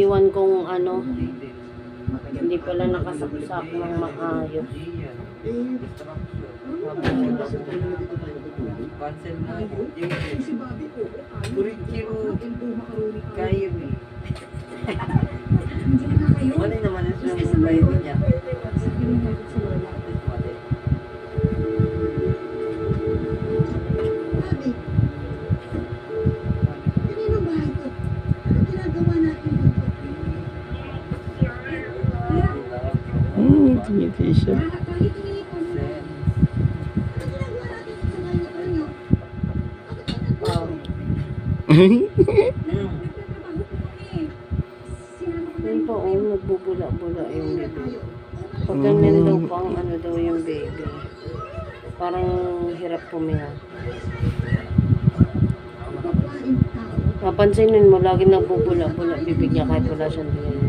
iniwan kong ano, hindi pala nakasaksak ng maayos. Cancel na po. Kurikyo. Kayo eh. Wala naman yung siya mong bayan niya. Tumiti siya. Yun po, nagbubula-bula yung baby. Pag ganyan daw pang ano daw yung baby. Parang hirap pumiha. Napansinin mo, lagi nagbubula-bula bibig niya kahit wala siyang dinala.